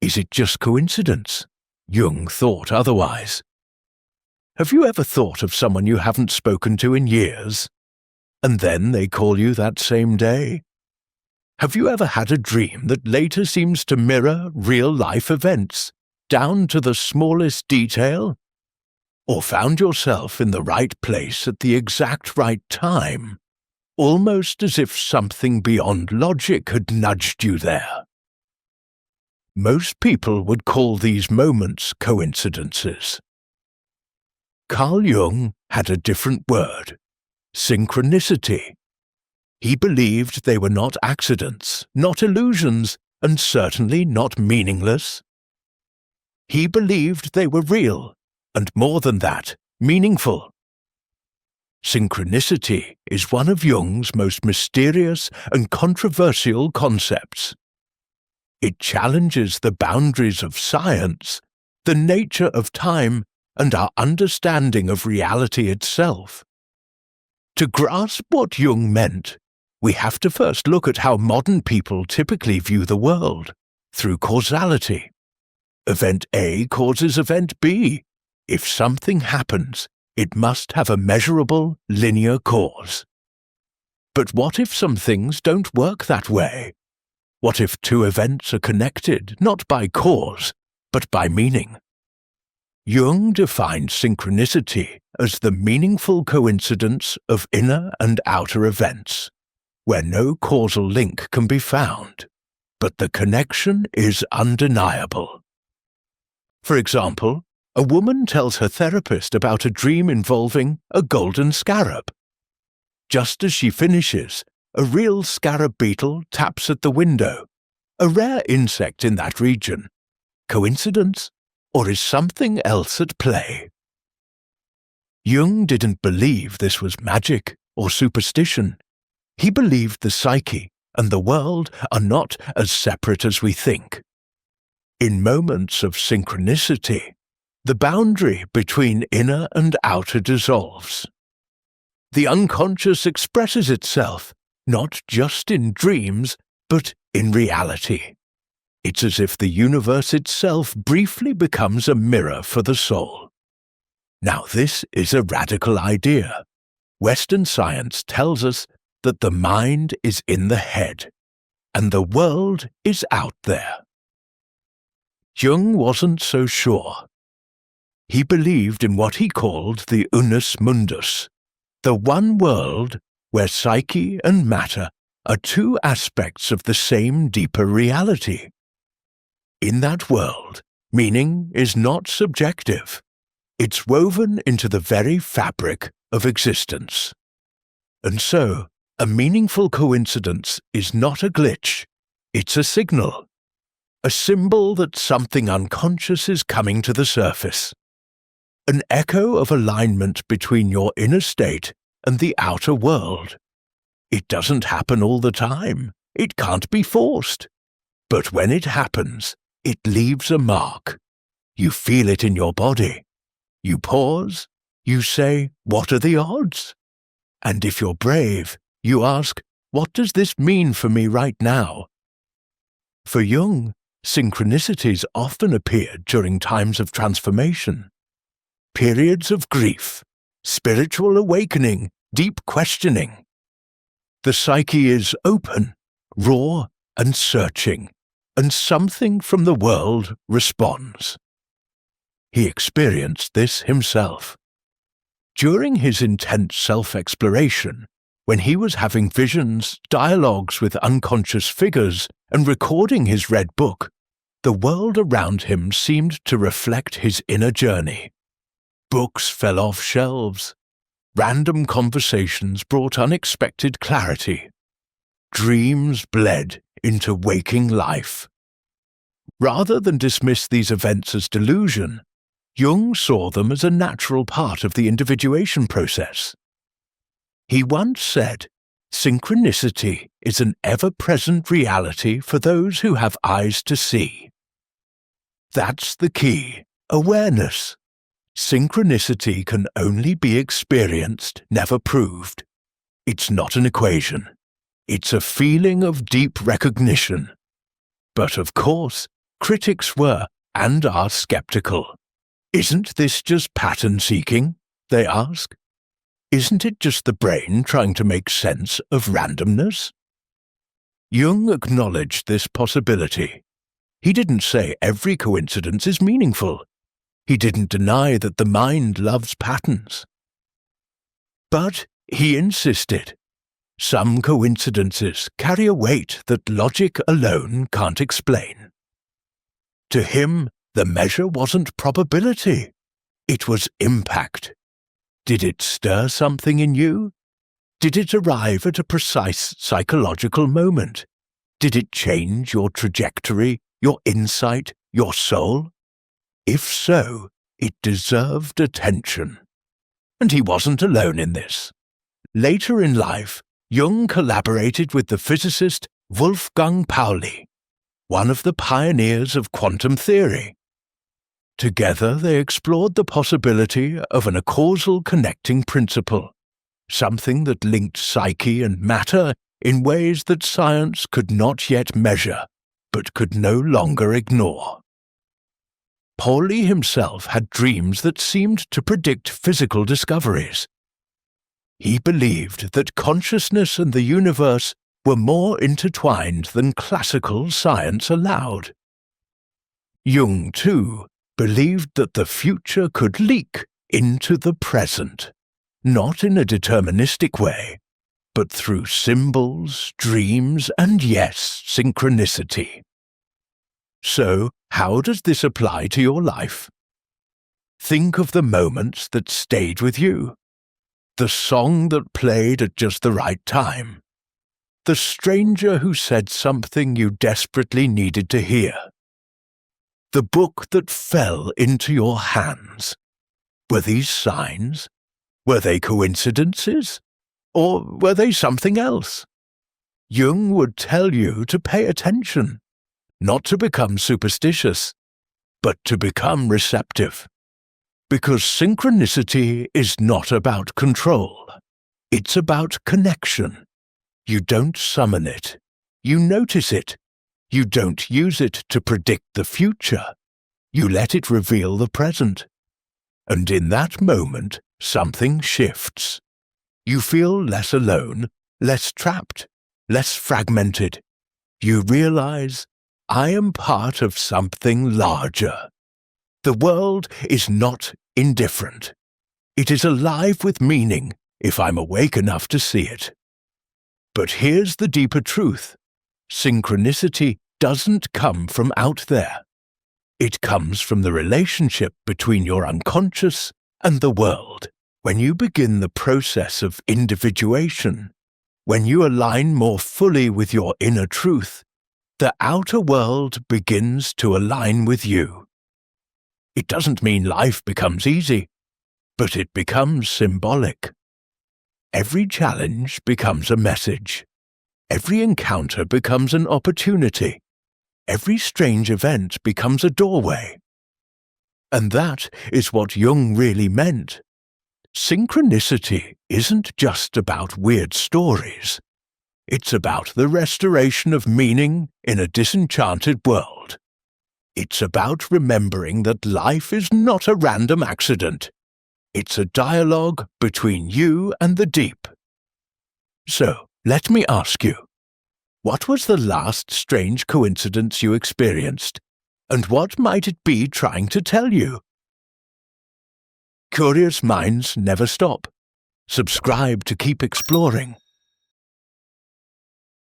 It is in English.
Is it just coincidence? Jung thought otherwise. Have you ever thought of someone you haven't spoken to in years, and then they call you that same day? Have you ever had a dream that later seems to mirror real-life events, down to the smallest detail? Or found yourself in the right place at the exact right time, almost as if something beyond logic had nudged you there? Most people would call these moments coincidences. Carl Jung had a different word: synchronicity. He believed they were not accidents, not illusions, and certainly not meaningless. He believed they were real, and more than that, meaningful. Synchronicity is one of Jung's most mysterious and controversial concepts. It challenges the boundaries of science, the nature of time, and our understanding of reality itself. To grasp what Jung meant, we have to first look at how modern people typically view the world, through causality. Event A causes event B. If something happens, it must have a measurable, linear cause. But what if some things don't work that way? What if two events are connected not by cause, but by meaning? Jung defined synchronicity as the meaningful coincidence of inner and outer events, where no causal link can be found, but the connection is undeniable. For example, a woman tells her therapist about a dream involving a golden scarab. Just as she finishes, a real scarab beetle taps at the window, a rare insect in that region. Coincidence? Or is something else at play? Jung didn't believe this was magic or superstition. He believed the psyche and the world are not as separate as we think. In moments of synchronicity, the boundary between inner and outer dissolves. The unconscious expresses itself, not just in dreams, but in reality. It's as if the universe itself briefly becomes a mirror for the soul. Now this is a radical idea. Western science tells us that the mind is in the head, and the world is out there. Jung wasn't so sure. He believed in what he called the unus mundus, the one world where psyche and matter are two aspects of the same deeper reality. In that world, meaning is not subjective. It's woven into the very fabric of existence. And so, a meaningful coincidence is not a glitch, it's a signal. A symbol that something unconscious is coming to the surface. An echo of alignment between your inner state and the outer world. It doesn't happen all the time. It can't be forced. But when it happens, it leaves a mark. You feel it in your body. You pause. You say, "What are the odds?" And if you're brave, you ask, "What does this mean for me right now?" For Jung, synchronicities often appeared during times of transformation. Periods of grief, spiritual awakening, deep questioning. The psyche is open, raw, and searching, and something from the world responds. He experienced this himself. During his intense self-exploration, when he was having visions, dialogues with unconscious figures, and recording his red book, the world around him seemed to reflect his inner journey. Books fell off shelves. Random conversations brought unexpected clarity. Dreams bled into waking life. Rather than dismiss these events as delusion, Jung saw them as a natural part of the individuation process. He once said, "Synchronicity is an ever-present reality for those who have eyes to see." That's the key, awareness. Synchronicity can only be experienced, never proved. It's not an equation. It's a feeling of deep recognition. But of course, critics were and are skeptical. Isn't this just pattern-seeking? They ask. Isn't it just the brain trying to make sense of randomness? Jung acknowledged this possibility. He didn't say every coincidence is meaningful. He didn't deny that the mind loves patterns. But he insisted, some coincidences carry a weight that logic alone can't explain. To him, the measure wasn't probability. It was impact. Did it stir something in you? Did it arrive at a precise psychological moment? Did it change your trajectory, your insight, your soul? If so, it deserved attention. And he wasn't alone in this. Later in life, Jung collaborated with the physicist Wolfgang Pauli, one of the pioneers of quantum theory. Together they explored the possibility of a causal connecting principle, something that linked psyche and matter in ways that science could not yet measure, but could no longer ignore. Pauli himself had dreams that seemed to predict physical discoveries. He believed that consciousness and the universe were more intertwined than classical science allowed. Jung, too, believed that the future could leak into the present, not in a deterministic way, but through symbols, dreams, and yes, synchronicity. So, how does this apply to your life? Think of the moments that stayed with you, the song that played at just the right time, the stranger who said something you desperately needed to hear, the book that fell into your hands. Were these signs? Were they coincidences? Or were they something else? Jung would tell you to pay attention, not to become superstitious, but to become receptive. Because synchronicity is not about control. It's about connection. You don't summon it. You notice it. You don't use it to predict the future. You let it reveal the present. And in that moment, something shifts. You feel less alone, less trapped, less fragmented. You realize, I am part of something larger. The world is not indifferent. It is alive with meaning if I'm awake enough to see it. But here's the deeper truth. Synchronicity doesn't come from out there. It comes from the relationship between your unconscious and the world. When you begin the process of individuation, when you align more fully with your inner truth, the outer world begins to align with you. It doesn't mean life becomes easy, but it becomes symbolic. Every challenge becomes a message. Every encounter becomes an opportunity. Every strange event becomes a doorway. And that is what Jung really meant. Synchronicity isn't just about weird stories. It's about the restoration of meaning in a disenchanted world. It's about remembering that life is not a random accident. It's a dialogue between you and the deep. So, let me ask you, what was the last strange coincidence you experienced, and what might it be trying to tell you? Curious minds never stop. Subscribe to keep exploring.